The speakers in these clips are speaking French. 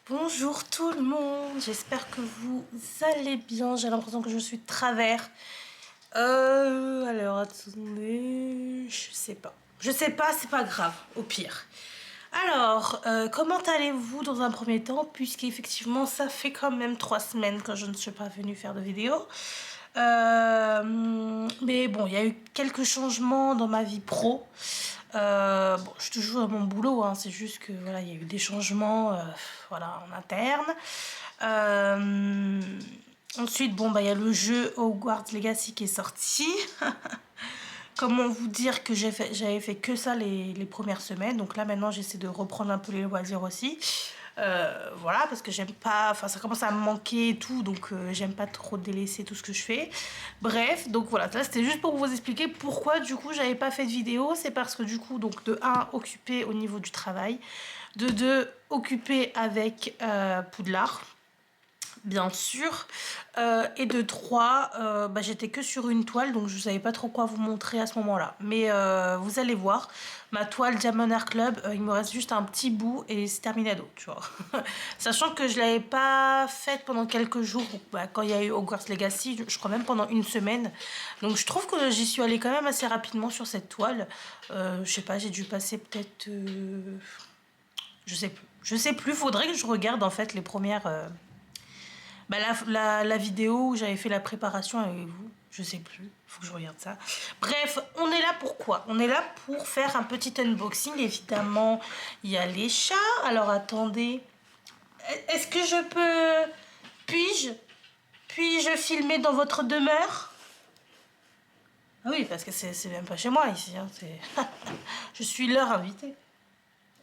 Bonjour tout le monde, j'espère que vous allez bien. J'ai l'impression que je suis de travers. Alors attendez, je sais pas. Je sais pas, c'est pas grave, au pire. Alors, comment allez-vous dans un premier temps, puisqu'effectivement ça fait quand même 3 semaines que je ne suis pas venue faire de vidéo. Mais bon, il y a eu quelques changements dans ma vie pro. Bon, je suis toujours à mon boulot, hein, c'est juste que voilà, il y a eu des changements voilà, en interne. Ensuite, bon, bah, il y a le jeu Hogwarts Legacy qui est sorti. Comment vous dire que j'avais fait que ça les premières semaines. Donc là, maintenant, j'essaie de reprendre un peu les loisirs aussi. Voilà, parce que j'aime pas... Enfin, ça commence à me manquer et tout. Donc, j'aime pas trop délaisser tout ce que je fais. Bref, donc voilà. Là, c'était juste pour vous expliquer pourquoi, du coup, j'avais pas fait de vidéo. C'est parce que, du coup, donc, de 1, occupée au niveau du travail. De 2, occupée avec Poudlard, bien sûr, et de 3, bah, j'étais que sur une toile, donc je savais pas trop quoi vous montrer à ce moment là, mais vous allez voir ma toile Diamond Art Club, il me reste juste un petit bout et c'est terminado, tu vois. Sachant que je l'avais pas faite pendant quelques jours, bah, quand il y a eu Hogwarts Legacy, je crois même pendant une semaine, donc je trouve que j'y suis allée quand même assez rapidement sur cette toile. Je sais pas, j'ai dû passer peut-être je sais plus, faudrait que je regarde en fait les premières bah, la vidéo où j'avais fait la préparation avec vous, je sais plus, faut que je regarde ça. Bref, on est là pour quoi? On est là pour faire un petit unboxing, évidemment. Il y a les chats, alors attendez. Est-ce que je peux... Puis-je filmer dans votre demeure? Ah oui, parce que c'est même pas chez moi ici, hein, je suis leur invitée.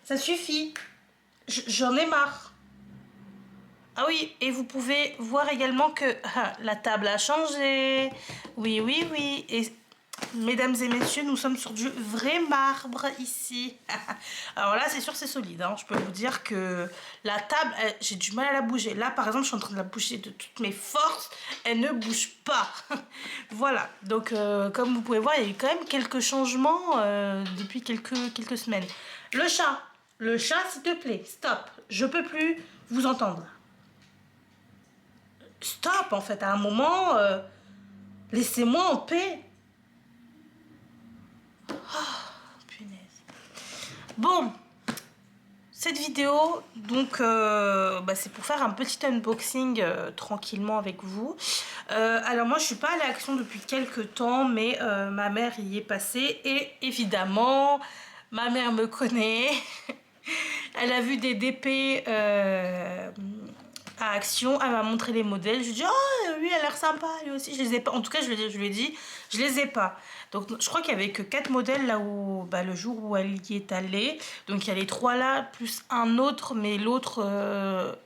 Ça suffit, j'en ai marre. Ah oui, et vous pouvez voir également que la table a changé. Oui, oui, oui. Et mesdames et messieurs, nous sommes sur du vrai marbre ici. Alors là, c'est sûr, c'est solide, hein. Je peux vous dire que la table, j'ai du mal à la bouger. Là, par exemple, je suis en train de la bouger de toutes mes forces. Elle ne bouge pas. Voilà. Donc, comme vous pouvez voir, il y a eu quand même quelques changements depuis quelques semaines. Le chat, s'il te plaît, stop. Je peux plus vous entendre. Stop, en fait, à un moment, laissez-moi en paix. Oh, punaise. Bon, cette vidéo, donc, bah, c'est pour faire un petit unboxing tranquillement avec vous. Alors moi, je suis pas à l'action depuis quelques temps, mais ma mère y est passée et évidemment, ma mère me connaît. Elle a vu des DP à Action, elle m'a montré les modèles. Je lui ai dit, oh, lui, elle a l'air sympa, lui aussi. Je les ai pas. En tout cas, je lui ai dit, je les ai pas. Donc, je crois qu'il y avait que 4 modèles là où, bah, le jour où elle y est allée. Donc, il y a les 3 là, plus un autre, mais l'autre,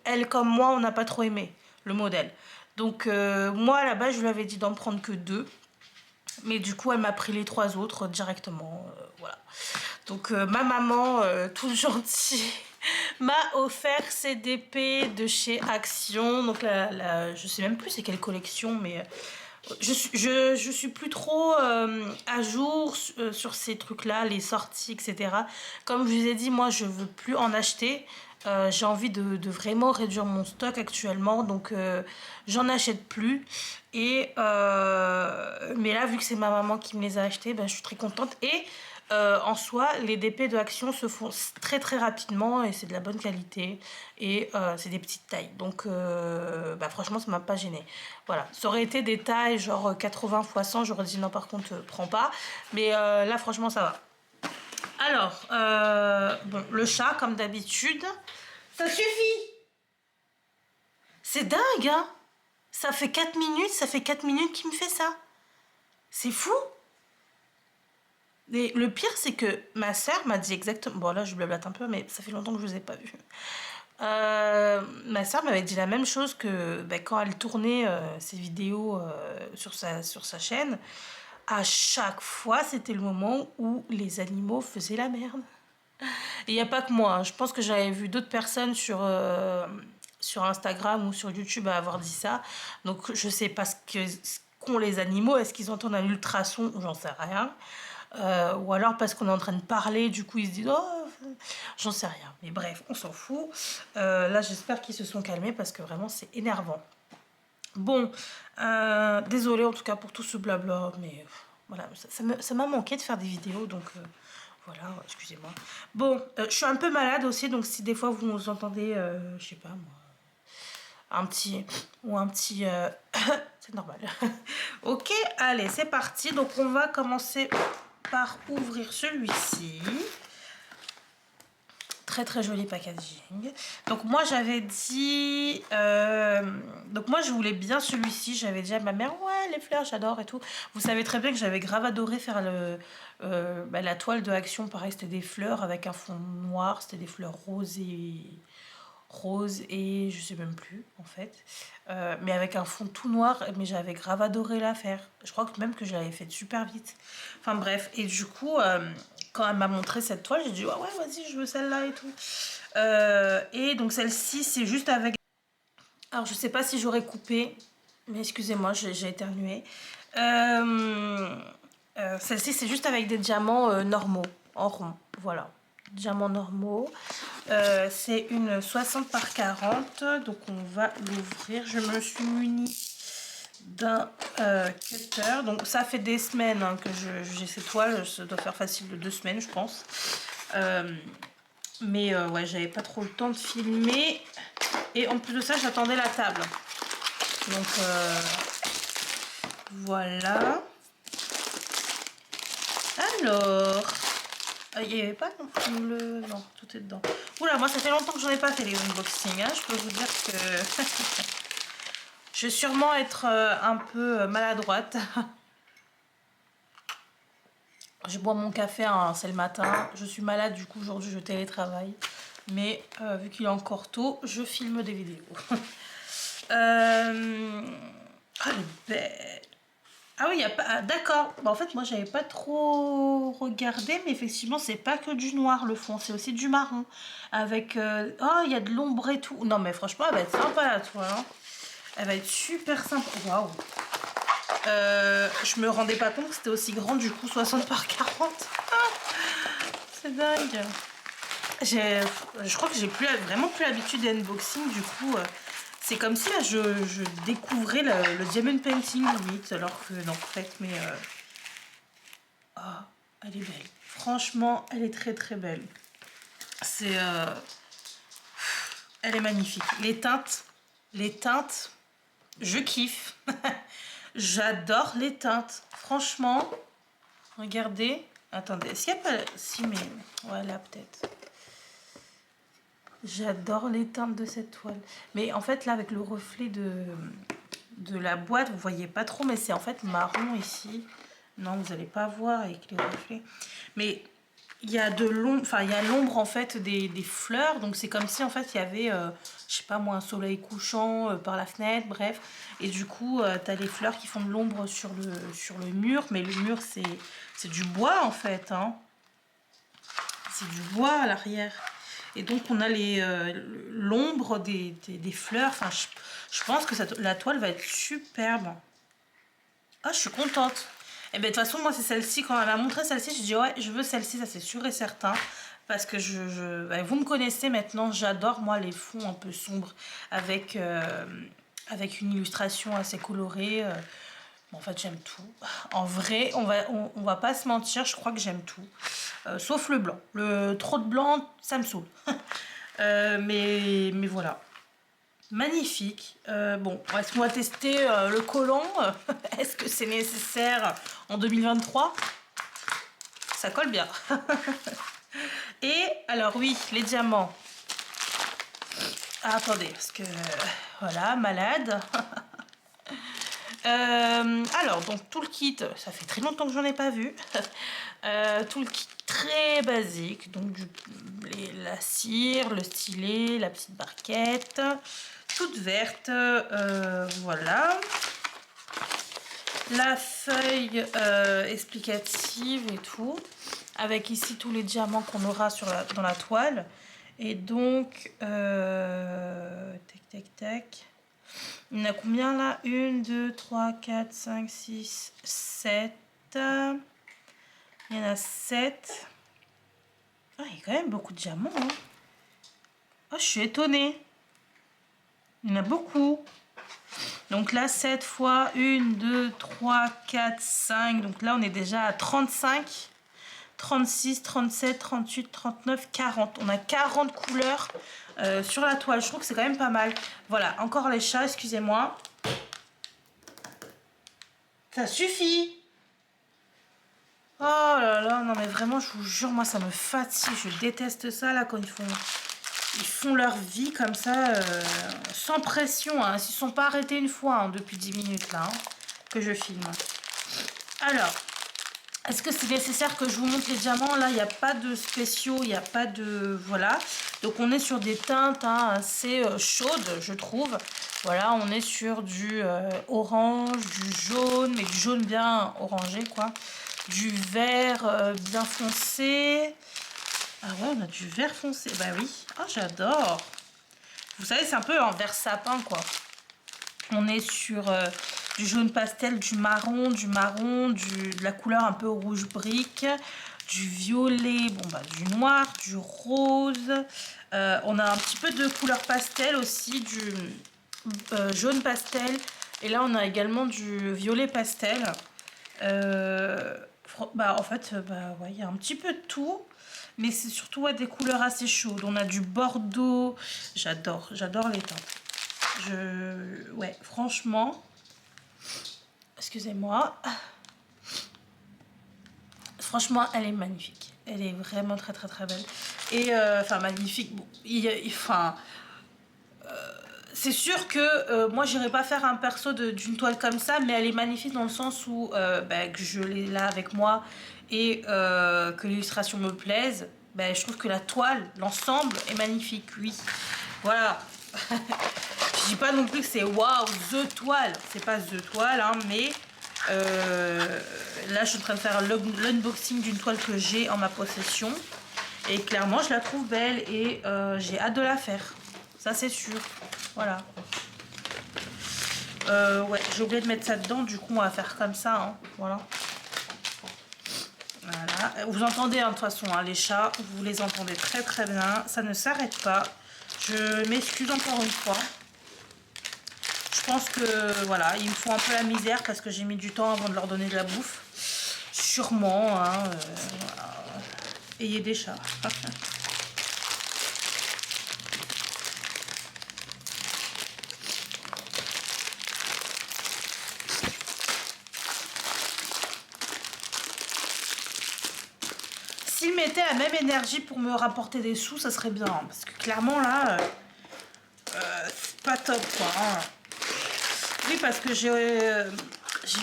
elle comme moi, on n'a pas trop aimé le modèle. Donc, moi, à la base, je lui avais dit d'en prendre que 2. Mais du coup, elle m'a pris les 3 autres directement. Voilà. Donc, ma maman, toute gentille, m'a offert ces DP de chez Action. Donc, je sais même plus c'est quelle collection, mais je suis plus trop à jour sur ces trucs-là, les sorties, etc. Comme je vous ai dit, moi, je veux plus en acheter. J'ai envie de vraiment réduire mon stock actuellement, donc j'en achète plus. Et mais là, vu que c'est ma maman qui me les a achetés, ben, je suis très contente. Et en soi, les DP de Action se font très très rapidement et c'est de la bonne qualité et c'est des petites tailles. Donc bah, franchement, ça m'a pas gêné. Voilà, ça aurait été des tailles genre 80 x 100, j'aurais dit non, par contre, prends pas. Mais là, franchement, ça va. Alors, bon, le chat, comme d'habitude, ça suffit. C'est dingue, hein. Ça fait 4 minutes, qu'il me fait ça. C'est fou. Et le pire, c'est que ma sœur m'a dit exactement... Bon, là, je blablate un peu, mais ça fait longtemps que je ne vous ai pas vu. Ma sœur m'avait dit la même chose que bah, quand elle tournait ses vidéos sur sa chaîne, à chaque fois, c'était le moment où les animaux faisaient la merde. Et il n'y a pas que moi, hein. Je pense que j'avais vu d'autres personnes sur Instagram ou sur YouTube à avoir dit ça. Donc je sais pas ce qu'ont les animaux. Est-ce qu'ils entendent un ultrason ou j'en sais rien. Ou alors parce qu'on est en train de parler, du coup ils se disent « Oh, J'en sais rien, mais bref, on s'en fout. Là, j'espère qu'ils se sont calmés parce que vraiment, c'est énervant. Bon, désolée en tout cas pour tout ce blabla, mais voilà, ça m'a manqué de faire des vidéos, donc voilà, excusez-moi. Bon, je suis un peu malade aussi, donc si des fois vous entendez, je sais pas moi, un petit ou un petit... c'est normal. Ok, allez, c'est parti. Donc on va commencer par ouvrir celui-ci. Très très joli packaging. Donc moi j'avais dit... donc moi je voulais bien celui-ci. J'avais dit à ma mère, ouais les fleurs j'adore et tout. Vous savez très bien que j'avais grave adoré faire la toile de Action. Pareil, c'était des fleurs avec un fond noir. C'était des fleurs roses et je sais même plus en fait, mais avec un fond tout noir, mais j'avais grave adoré la faire. Je crois que même que je l'avais fait super vite, enfin bref. Et du coup quand elle m'a montré cette toile, j'ai dit ah ouais vas-y je veux celle-là et tout, et donc celle-ci c'est juste avec, alors je sais pas si j'aurais coupé, mais excusez-moi j'ai éternué, celle-ci c'est juste avec des diamants normaux en rond, voilà, diamants normaux. C'est une 60 par 40, donc on va l'ouvrir. Je me suis munie d'un cutter, donc ça fait des semaines hein, que j'ai ces toiles, ça doit faire facile de 2 semaines je pense, mais ouais j'avais pas trop le temps de filmer, et en plus de ça j'attendais la table, donc voilà. Alors il n'y avait pas non plus le... Non, tout est dedans. Oula, moi ça fait longtemps que j'en ai pas fait les unboxings, hein. Je peux vous dire que je vais sûrement être un peu maladroite. Je bois mon café, hein, c'est le matin. Je suis malade, du coup aujourd'hui je télétravaille. Mais vu qu'il est encore tôt, je filme des vidéos. Ah, elle est belle. Ah oui, il y a pas... Ah, d'accord. Bah, en fait, moi, j'avais pas trop regardé, mais effectivement, c'est pas que du noir, le fond. C'est aussi du marron. Avec... Oh, il y a de l'ombre et tout. Non, mais franchement, elle va être sympa, la toile. Hein. Elle va être super sympa. Waouh. Je me rendais pas compte que c'était aussi grand, du coup, 60 par 40. Ah, c'est dingue. Je crois que j'ai vraiment plus l'habitude des unboxings, du coup... c'est comme si là je découvrais le diamond painting limite, alors que non en fait, mais oh, elle est belle. Franchement, elle est très très belle. C'est elle est magnifique. Les teintes, je kiffe. J'adore les teintes. Franchement, regardez. Attendez, est-ce qu'il n'y a pas... Si, mais... Ouais, là peut-être. J'adore les teintes de cette toile. Mais en fait, là, avec le reflet de la boîte, vous voyez pas trop, mais c'est en fait marron ici. Non, vous n'allez pas voir avec les reflets. Mais il y a de l'ombre, enfin, il y a l'ombre en fait des fleurs. Donc c'est comme si en fait il y avait, je sais pas moi, un soleil couchant par la fenêtre, bref. Et du coup, tu as les fleurs qui font de l'ombre sur le mur. Mais le mur, c'est du bois en fait. Hein. C'est du bois à l'arrière. Et donc on a l'ombre des fleurs. Enfin, je pense que la toile va être superbe. Ah, je suis contente. Et bien de toute façon, moi c'est celle-ci. Quand elle m'a montré celle-ci, je dis ouais, je veux celle-ci, ça c'est sûr et certain. Parce que vous me connaissez maintenant, j'adore moi les fonds un peu sombres avec, avec une illustration assez colorée. Bon, en fait, j'aime tout. En vrai, on va pas se mentir, je crois que j'aime tout. Sauf le blanc. Trop de blanc, ça me saoule. Mais voilà. Magnifique. Bon, est-ce qu'on va tester le collant? Est-ce que c'est nécessaire en 2023? Ça colle bien. Et alors oui, les diamants. Ah, attendez, parce que voilà, malade. Alors, donc tout le kit, ça fait très longtemps que j'en ai pas vu. Tout le kit très basique, donc la cire, le stylet, la petite barquette, toute verte, voilà. La feuille explicative et tout, avec ici tous les diamants qu'on aura dans la toile. Et donc, tac, tac, tac. Il y en a combien là? 1, 2, 3, 4, 5, 6, 7. Il y en a 7. Ah, il y a quand même beaucoup de diamants. Hein. Oh, je suis étonnée. Il y en a beaucoup. Donc là, 7 fois 1, 2, 3, 4, 5. Donc là, on est déjà à 35, 36, 37, 38, 39, 40. On a 40 couleurs sur la toile. Je trouve que c'est quand même pas mal. Voilà, encore les chats, excusez-moi. Ça suffit. Oh là là, non mais vraiment, je vous jure, moi ça me fatigue. Je déteste ça là quand ils font leur vie comme ça, sans pression. Hein. Ils ne se sont pas arrêtés une fois hein, depuis 10 minutes là, hein, que je filme. Alors, est-ce que c'est nécessaire que je vous montre les diamants? Là, il n'y a pas de spéciaux, il n'y a pas de... Voilà. Donc, on est sur des teintes hein, assez chaudes, je trouve. Voilà, on est sur du orange, du jaune, mais du jaune bien orangé, quoi. Du vert bien foncé. Ah ouais, on a du vert foncé. Bah oui. Oh, j'adore. Vous savez, c'est un peu en vert sapin, quoi. On est sur du jaune pastel, du marron, de la couleur un peu rouge brique, du violet, bon bah du noir, du rose. On a un petit peu de couleur pastel aussi, du jaune pastel. Et là, on a également du violet pastel. Bah en fait, bah ouais, il y a un petit peu de tout. Mais c'est surtout ouais, des couleurs assez chaudes. On a du bordeaux. J'adore les teintes. Ouais, franchement, excusez-moi. Franchement, elle est magnifique. Elle est vraiment très très très belle. Et enfin magnifique. Bon, enfin, c'est sûr que moi j'irai pas faire un perso d'une toile comme ça, mais elle est magnifique dans le sens où bah, que je l'ai là avec moi et que l'illustration me plaise. Bah, je trouve que la toile, l'ensemble est magnifique, oui. Voilà. Je dis pas non plus que c'est waouh, the toile. C'est pas the toile, hein, mais là je suis en train de faire l'unboxing d'une toile que j'ai en ma possession. Et clairement je la trouve belle et j'ai hâte de la faire. Ça c'est sûr. Voilà. Ouais, j'ai oublié de mettre ça dedans, du coup on va faire comme ça. Hein. Voilà. Voilà. Vous entendez hein, de toute façon hein, les chats, vous les entendez très très bien. Ça ne s'arrête pas. Je m'excuse encore une fois. Je pense que voilà, il me faut un peu la misère parce que j'ai mis du temps avant de leur donner de la bouffe. Sûrement, hein, voilà. Ayez des chats. S'ils mettaient la même énergie pour me rapporter des sous, ça serait bien. Hein, parce que clairement là, c'est pas top quoi. Hein. Oui, parce que je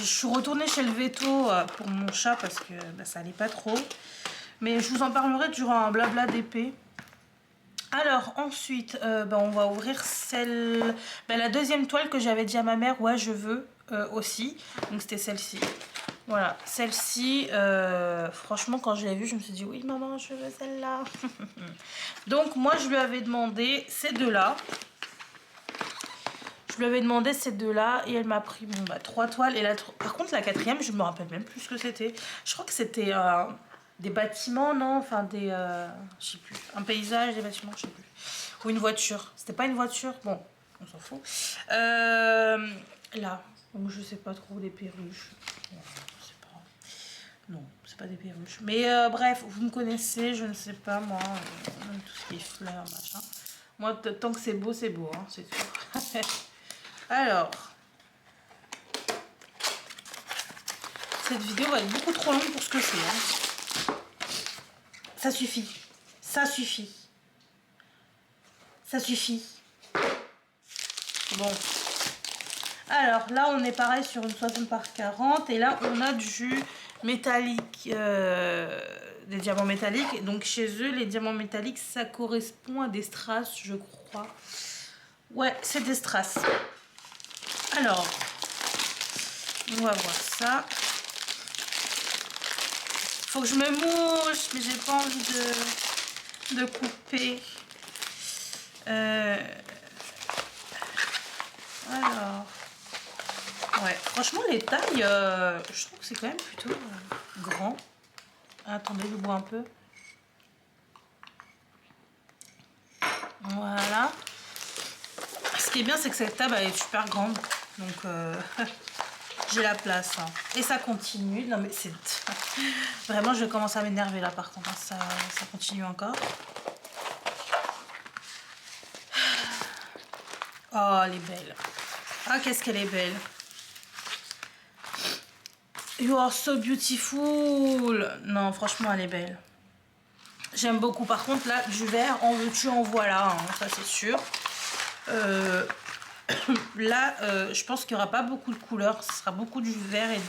suis retournée chez le veto pour mon chat parce que bah, ça allait pas trop. Mais je vous en parlerai durant un blabla d'épée. Alors ensuite, bah, on va ouvrir la deuxième toile que j'avais dit à ma mère, ouais je veux aussi. Donc c'était celle-ci. Voilà, celle-ci, franchement quand je l'ai vue, je me suis dit oui maman je veux celle-là. Donc moi je lui avais demandé ces deux-là. Je lui avais demandé ces deux-là et elle m'a pris bon, bah, 3 toiles. Et par contre, la quatrième, je me rappelle même plus ce que c'était. Je crois que c'était des bâtiments, non? Enfin, je sais plus. Un paysage, des bâtiments, je sais plus. Ou une voiture. C'était pas une voiture? Bon, on s'en fout. Là, donc je sais pas trop, des perruches. Bon, je sais pas. Non, c'est pas des perruches. Mais bref, vous me connaissez, je ne sais pas, moi. Tout ce qui est fleurs, machin. Moi, tant que c'est beau, hein, c'est tout. Alors, cette vidéo va être beaucoup trop longue pour ce que c'est. Hein. Ça suffit. Ça suffit. Ça suffit. Bon. Alors, là, on est pareil sur une 60 par 40. Et là, on a du métallique. Des diamants métalliques. Donc, chez eux, les diamants métalliques, ça correspond à des strass, je crois. Ouais, c'est des strass. Alors, on va voir ça. Faut que je me mouche, mais j'ai pas envie de couper. Alors, ouais, franchement les tailles, je trouve que c'est quand même plutôt grand. Attendez, je bois un peu. Voilà. Ce qui est bien, c'est que cette table elle est super grande. Donc j'ai la place. Hein. Et ça continue. Non mais c'est... Vraiment, je commence à m'énerver là par contre. Ça continue encore. Oh, elle est belle. Ah, qu'est-ce qu'elle est belle. You are so beautiful. Non, franchement, elle est belle. J'aime beaucoup. Par contre, là, du vert, en veux-tu, en voilà. Hein, ça, c'est sûr. Là, je pense qu'il n'y aura pas beaucoup de couleurs. Ce sera beaucoup du vert et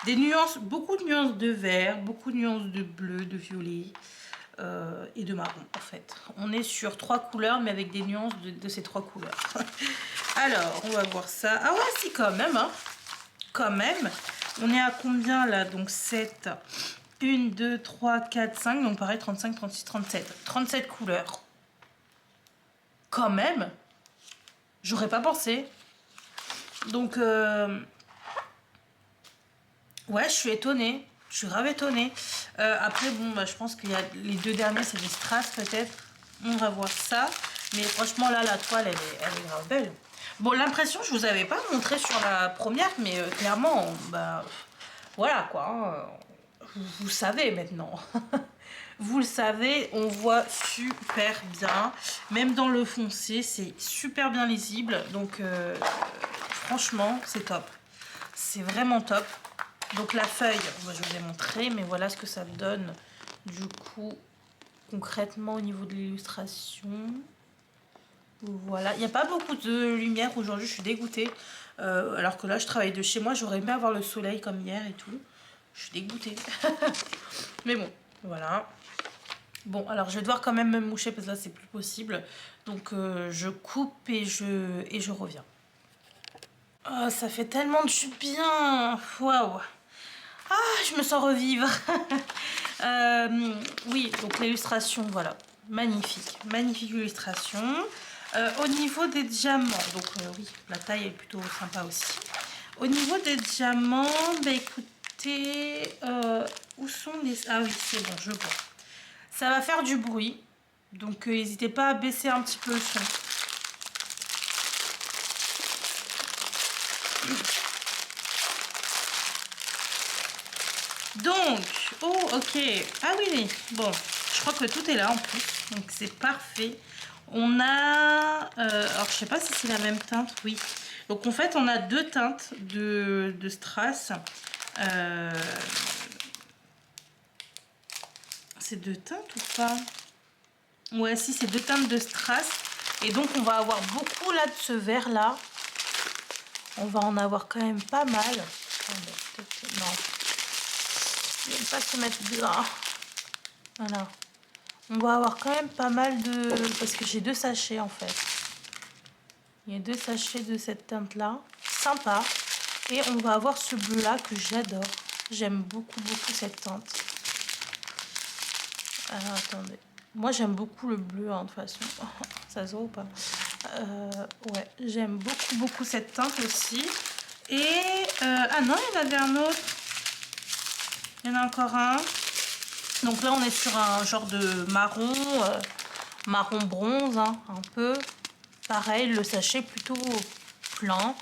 des nuances. Beaucoup de nuances de vert, beaucoup de nuances de bleu, de violet et de marron, en fait. On est sur 3 couleurs, mais avec des nuances de ces 3 couleurs. Alors, on va voir ça. Ah ouais, si, quand même. Hein. Quand même. On est à combien, là? Donc, 7... 1, 2, 3, 4, 5, donc pareil, 35, 36, 37. 37 couleurs. Quand même. J'aurais pas pensé. Donc, ouais, je suis étonnée. Je suis grave étonnée. Après, bon, bah, je pense qu'il y a les 2 derniers, c'est des strass peut-être. On va voir ça. Mais franchement, là, la toile, elle est grave belle. Bon, l'impression, je vous avais pas montré sur la première, mais clairement, bah, voilà quoi. Hein. Vous savez maintenant. Vous le savez, on voit super bien. Même dans le foncé, c'est super bien lisible. Donc, franchement, c'est top. C'est vraiment top. Donc, la feuille, je vous ai montré, mais voilà ce que ça donne. Du coup, concrètement, au niveau de l'illustration. Voilà. Il n'y a pas beaucoup de lumière aujourd'hui, je suis dégoûtée. Alors que là, je travaille de chez moi. J'aurais aimé avoir le soleil comme hier et tout. Je suis dégoûtée. Mais bon, voilà. Bon, alors je vais devoir quand même me moucher parce que là, c'est plus possible. Donc, je coupe et je reviens. Oh, ça fait tellement du bien. Waouh. Ah, je me sens revivre. Oui, donc l'illustration, voilà. Magnifique. Magnifique illustration. Au niveau des diamants, donc oui, la taille est plutôt sympa aussi. Au niveau des diamants, bah écoutez, où sont les... Ah oui, c'est bon, je vois. Ça va faire du bruit, donc n'hésitez pas à baisser un petit peu le son. Donc, oh ok, ah oui, bon, je crois que tout est là en plus, donc c'est parfait. On a, alors je sais pas si c'est la même teinte, oui. Donc en fait on a 2 teintes de strass. C'est 2 teintes ou pas? Ouais, si, c'est 2 teintes de strass. Et donc on va avoir beaucoup là de ce vert là. On va en avoir quand même pas mal. Attendez, non. Je vais pas se mettre là. Voilà. On va avoir quand même pas mal de... Parce que j'ai 2 sachets en fait. Il y a 2 sachets de cette teinte là. Sympa. Et on va avoir ce bleu là que j'adore. J'aime beaucoup cette teinte. Alors attendez. Moi j'aime beaucoup le bleu hein, de toute façon. Ça se voit ou pas? Ouais, j'aime beaucoup cette teinte aussi. Et... ah non, il y en avait un autre. Il y en a encore un. Donc là, on est sur un genre de marron, marron bronze, hein, un peu. Pareil, le sachet plutôt plein.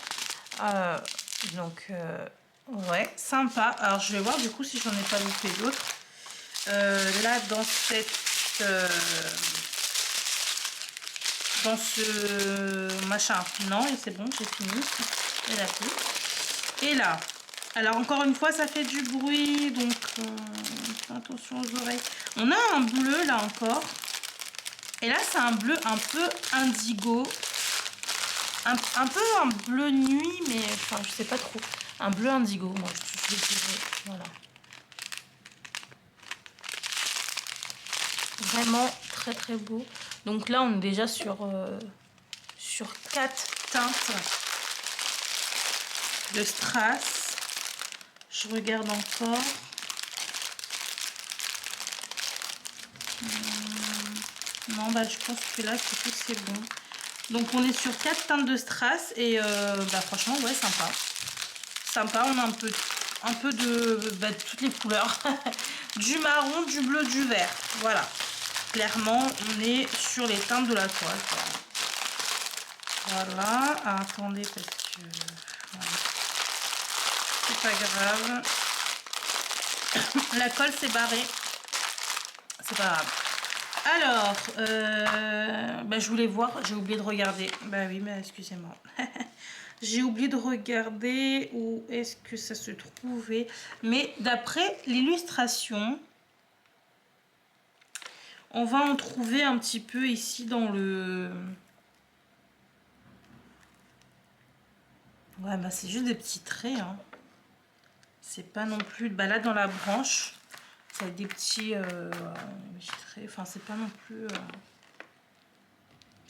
Donc, ouais, sympa. Alors, je vais voir du coup si j'en ai pas loupé d'autres. Là, dans cette... dans ce machin, non, et c'est bon, j'ai fini. Et là, plus. Et là... Alors encore une fois ça fait du bruit donc attention aux oreilles. On a un bleu là encore. Et là c'est un bleu un peu indigo. Un peu un bleu nuit mais enfin je sais pas trop. Un bleu indigo moi je dirais. Voilà. Vraiment très beau. Donc là on est déjà sur 4 teintes de strass. Je regarde encore. Non, bah, je pense que là, c'est bon. Donc, on est sur 4 teintes de strass. Et bah, franchement, ouais, sympa. Sympa, on a un peu de toutes les couleurs. Du marron, du bleu, du vert. Voilà. clairement, on est sur les teintes de la toile. Voilà. Ah, attendez, parce que... Voilà. C'est pas grave. La colle s'est barrée. C'est pas grave. Alors, bah, je voulais voir, j'ai oublié de regarder. Bah oui, mais excusez-moi. J'ai oublié de regarder où est-ce que ça se trouvait. Mais d'après l'illustration, on va en trouver un petit peu ici dans le... Ouais, bah c'est juste des petits traits. Hein. C'est pas non plus... Bah là, dans la branche, ça a des petits traits. Enfin, c'est pas non plus...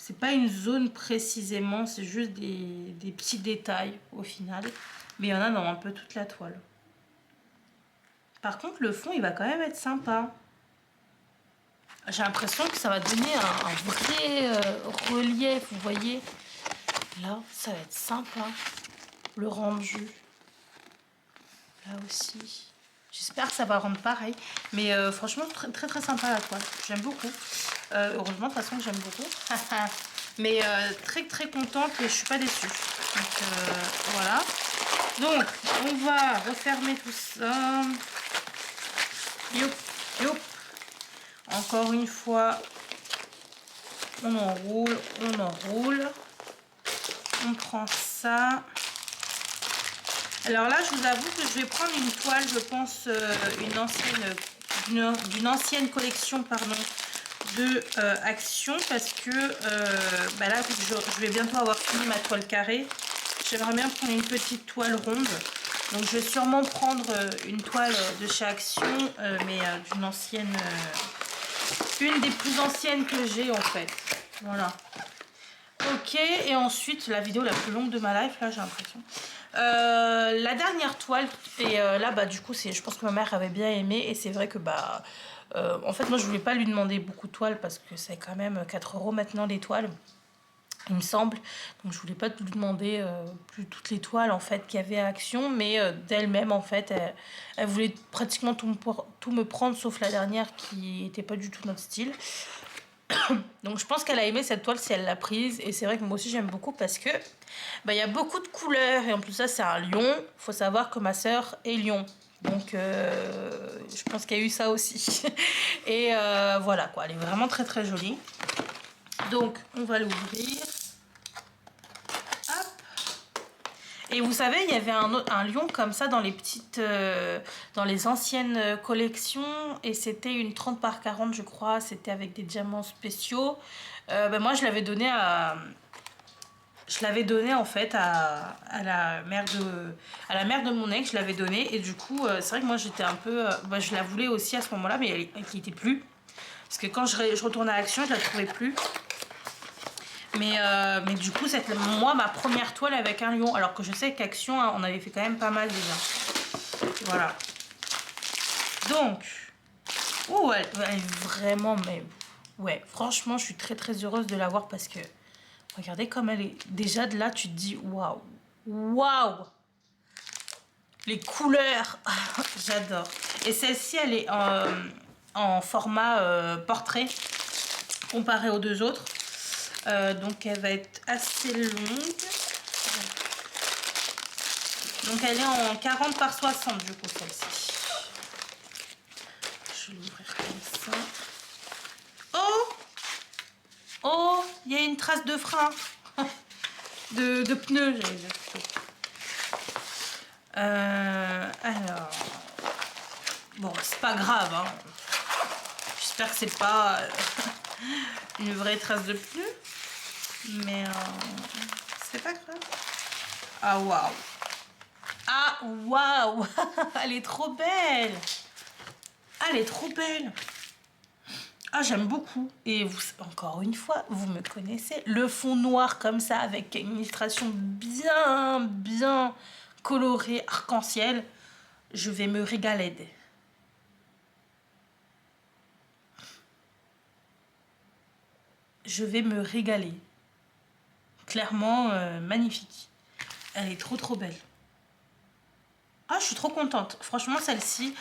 C'est pas une zone précisément, c'est juste des petits détails au final. Mais il y en a dans un peu toute la toile. Par contre, le fond, il va quand même être sympa. J'ai l'impression que ça va donner un vrai relief, vous voyez. Là, ça va être sympa. Le rendu. Là aussi. J'espère que ça va rendre pareil. Mais franchement, très très sympa la toile. J'aime beaucoup. Heureusement, de toute façon, j'aime beaucoup. Mais très très contente et je suis pas déçue. Donc voilà. Donc, on va refermer tout ça. Youp, youp. Encore une fois, on enroule, on enroule. On prend ça. Alors là, je vous avoue que je vais prendre une toile, je pense, d'une ancienne collection, pardon, de Action, parce que bah là, je vais bientôt avoir fini ma toile carrée. J'aimerais bien prendre une petite toile ronde. Donc je vais sûrement prendre une toile de chez Action, mais d'une ancienne, une des plus anciennes que j'ai en fait. Voilà. Ok, et ensuite la vidéo la plus longue de ma life, là j'ai l'impression. La dernière toile, et là bah du coup je pense que ma mère avait bien aimé, et c'est vrai que bah en fait moi je voulais pas lui demander beaucoup de toiles parce que c'est quand même 4 € maintenant les toiles, il me semble. Donc je voulais pas lui demander plus toutes les toiles en fait qu'il y avait à Action, mais d'elle-même en fait elle voulait pratiquement tout me prendre sauf la dernière qui était pas du tout notre style. Donc je pense qu'elle a aimé cette toile si elle l'a prise, et c'est vrai que moi aussi j'aime beaucoup parce que bah, y a beaucoup de couleurs, et en plus ça c'est un lion. Faut savoir que ma soeur est lion, donc je pense qu'il y a eu ça aussi. Et voilà quoi, elle est vraiment très très jolie. Donc on va l'ouvrir. Hop. Et vous savez, il y avait un lion comme ça dans les petites, dans les anciennes collections, et c'était une 30 par 40 je crois, c'était avec des diamants spéciaux. Ben moi je l'avais donné en fait à la mère de mon ex, je l'avais donné, et du coup c'est vrai que moi j'étais un peu, bah, je la voulais aussi à ce moment-là, mais elle n'y était plus. Parce que quand je retournais à Action, je la trouvais plus. Mais du coup, c'est moi ma première toile avec un lion. Alors que je sais qu'Action, on avait fait quand même pas mal déjà. Voilà. Donc, oh, elle est vraiment, mais ouais, franchement, je suis très très heureuse de l'avoir parce que regardez comme elle est. Déjà de là, tu te dis waouh, waouh, les couleurs, j'adore. Et celle-ci, elle est en format portrait comparé aux deux autres. Donc elle va être assez longue. Donc elle est en 40 par 60 du coup celle-ci. Je vais l'ouvrir comme ça. Oh, oh, il y a une trace de frein. de pneu, j'allais dire. Alors, bon, c'est pas grave, hein. J'espère que c'est pas une vraie trace de pneu. Mais c'est pas grave. Ah waouh. Ah waouh. Elle est trop belle. Ah, elle est trop belle. Ah, j'aime beaucoup. Et vous, encore une fois, vous me connaissez. Le fond noir comme ça, avec une illustration bien colorée, arc-en-ciel. Je vais me régaler. Je vais me régaler. Clairement, magnifique. Elle est trop belle. Ah, je suis trop contente. Franchement, celle-ci,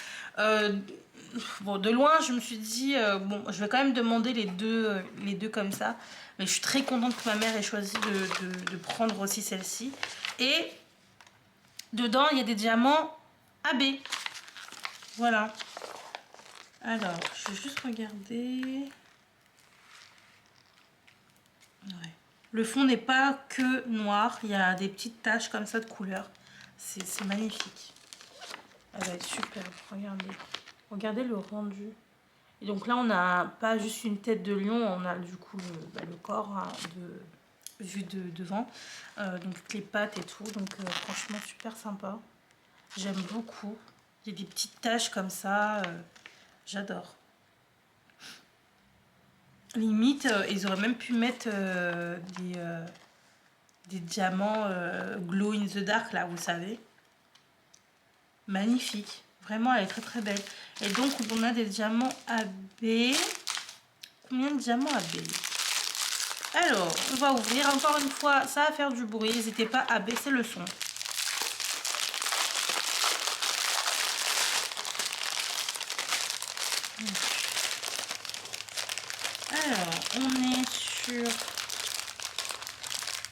bon, de loin, je me suis dit, bon, je vais quand même demander les deux comme ça. Mais je suis très contente que ma mère ait choisi de prendre aussi celle-ci. Et dedans, il y a des diamants AB. Voilà. Alors, je vais juste regarder. Ouais. Le fond n'est pas que noir. Il y a des petites taches comme ça de couleur. C'est magnifique. Elle va être superbe. Regardez. Regardez le rendu. Et donc là, on n'a pas juste une tête de lion, on a du coup le corps hein, vu de devant. Donc les pattes et tout. Donc franchement, super sympa. J'aime beaucoup. Il y a des petites taches comme ça. J'adore. Limite, ils auraient même pu mettre des diamants glow in the dark, là, vous savez. Magnifique. Vraiment, elle est très très belle. Et donc, on a des diamants AB. Combien de diamants AB? Alors, on va ouvrir. Encore une fois, ça va faire du bruit. N'hésitez pas à baisser le son. Alors, on est sur...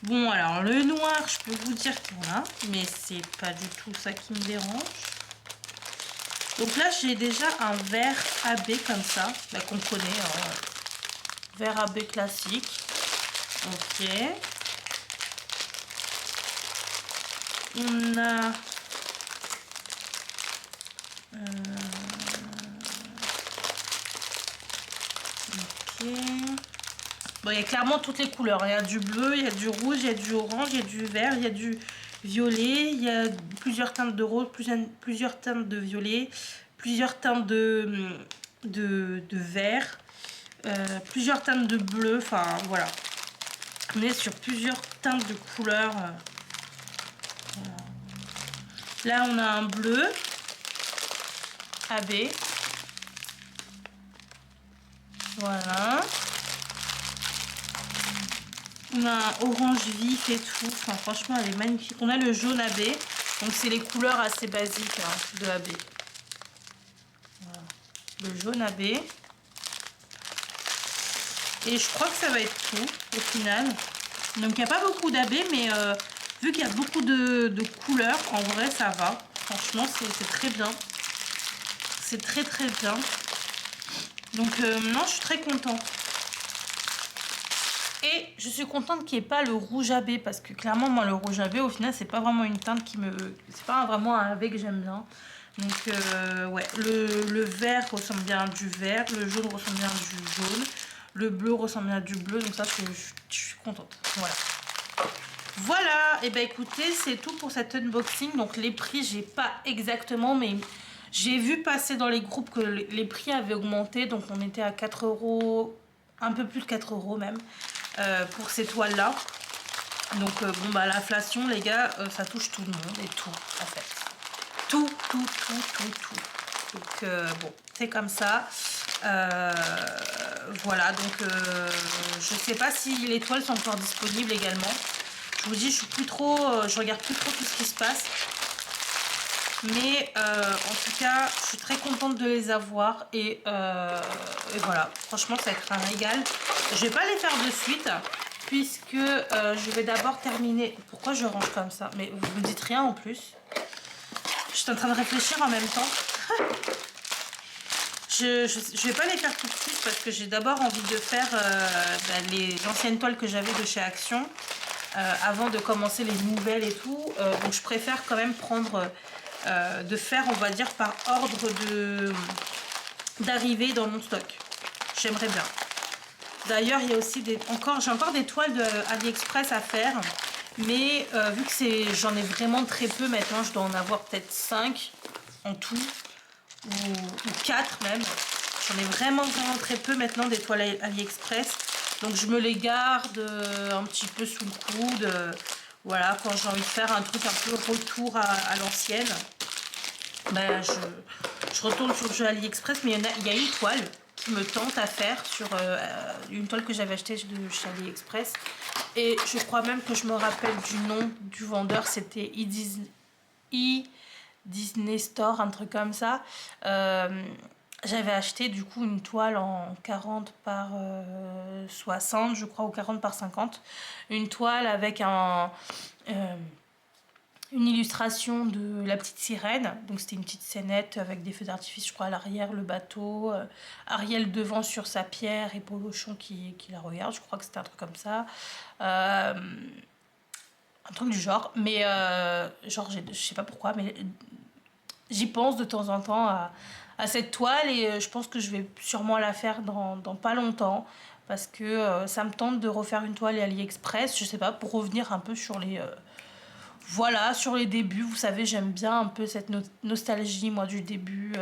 Bon, alors, le noir, je peux vous dire qu'il y en a. Mais c'est pas du tout ça qui me dérange. Donc là, j'ai déjà un vert AB comme ça, bah, qu'on connaît. Hein. Vert AB classique. Ok. On a... Ok. Bon, il y a clairement toutes les couleurs. Il y a du bleu, il y a du rouge, il y a du orange, il y a du vert, il y a du violet. Il y a plusieurs teintes de rose, plusieurs teintes de violet, plusieurs teintes de vert, plusieurs teintes de bleu. Enfin, voilà. On est sur plusieurs teintes de couleurs. Voilà. Là, on a un bleu AB. Voilà. On a un orange vif et tout. Enfin, franchement, elle est magnifique. On a le jaune AB. Donc, c'est les couleurs assez basiques hein, de AB. Voilà. Le jaune AB. Et je crois que ça va être tout au final. Donc, il n'y a pas beaucoup d'AB, mais vu qu'il y a beaucoup de couleurs, en vrai, ça va. Franchement, c'est très bien. C'est très, très bien. Donc, non, je suis très contente. Et je suis contente qu'il n'y ait pas le rouge AB parce que clairement, moi, le rouge AB, au final, c'est pas vraiment une teinte qui me... C'est pas vraiment un AB que j'aime bien. Donc, ouais, le vert ressemble bien à du vert, le jaune ressemble bien à du jaune, le bleu ressemble bien à du bleu. Donc ça, je suis contente. Voilà. Voilà, et ben écoutez, c'est tout pour cet unboxing. Donc les prix, j'ai pas exactement, mais j'ai vu passer dans les groupes que les prix avaient augmenté. Donc on était à 4 €, un peu plus de 4 € même. Pour ces toiles là, donc bon bah l'inflation les gars, ça touche tout le monde et tout en fait, tout donc bon c'est comme ça. Voilà donc je sais pas si les toiles sont encore disponibles également. Je vous dis, je suis plus trop, je regarde plus trop tout ce qui se passe, mais en tout cas je suis très contente de les avoir et voilà, franchement ça va être un régal. Je vais pas les faire de suite puisque je vais d'abord terminer. Pourquoi je range comme ça? Mais vous me dites rien en plus. Je suis en train de réfléchir en même temps. Je vais pas les faire tout de suite parce que j'ai d'abord envie de faire les anciennes toiles que j'avais de chez Action avant de commencer les nouvelles et tout. Donc je préfère quand même prendre de faire, on va dire, par ordre d'arrivée dans mon stock. J'aimerais bien. D'ailleurs, il y a aussi j'ai encore des toiles de AliExpress à faire. Mais vu que j'en ai vraiment très peu maintenant, je dois en avoir peut-être 5 en tout. Ou 4 même. J'en ai vraiment très peu maintenant des toiles AliExpress. Donc je me les garde un petit peu sous le coude. Voilà, quand j'ai envie de faire un truc un peu retour à l'ancienne. Ben, je retourne sur le jeu AliExpress. Mais il y a une toile qui me tente à faire sur une toile que j'avais achetée de chez AliExpress. Et je crois même que je me rappelle du nom du vendeur. C'était Disney Store, un truc comme ça. J'avais acheté du coup une toile en 40 par 60, je crois, ou 40 par 50. Une toile avec une illustration de la petite sirène. Donc c'était une petite scénette avec des feux d'artifice, je crois, à l'arrière, le bateau. Ariel devant sur sa pierre et Polochon qui la regarde. Je crois que c'était un truc comme ça. Un truc du genre. Mais genre, je sais pas pourquoi, mais j'y pense de temps en temps à cette toile et je pense que je vais sûrement la faire dans pas longtemps parce que ça me tente de refaire une toile AliExpress, je sais pas, pour revenir un peu sur les voilà, sur les débuts. Vous savez, j'aime bien un peu cette nostalgie moi du début,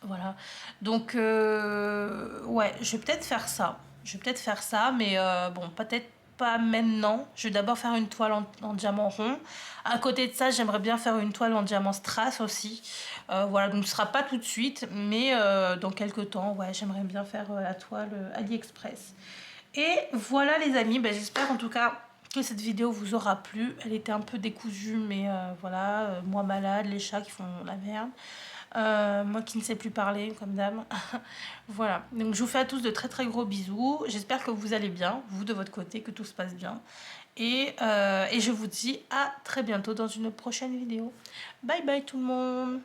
voilà. Donc ouais, je vais peut-être faire ça. Je vais peut-être faire ça, mais bon, peut-être pas maintenant. Je vais d'abord faire une toile en diamant rond. À côté de ça, j'aimerais bien faire une toile en diamant strass aussi. Voilà, donc ce sera pas tout de suite, mais dans quelques temps, ouais, j'aimerais bien faire la toile AliExpress. Et voilà les amis, ben, j'espère en tout cas que cette vidéo vous aura plu. Elle était un peu décousue, mais voilà, moi malade, les chats qui font la merde. Moi qui ne sais plus parler comme dame. Voilà, donc je vous fais à tous de très très gros bisous. J'espère que vous allez bien, vous de votre côté, que tout se passe bien. Et je vous dis à très bientôt dans une prochaine vidéo. Bye bye tout le monde.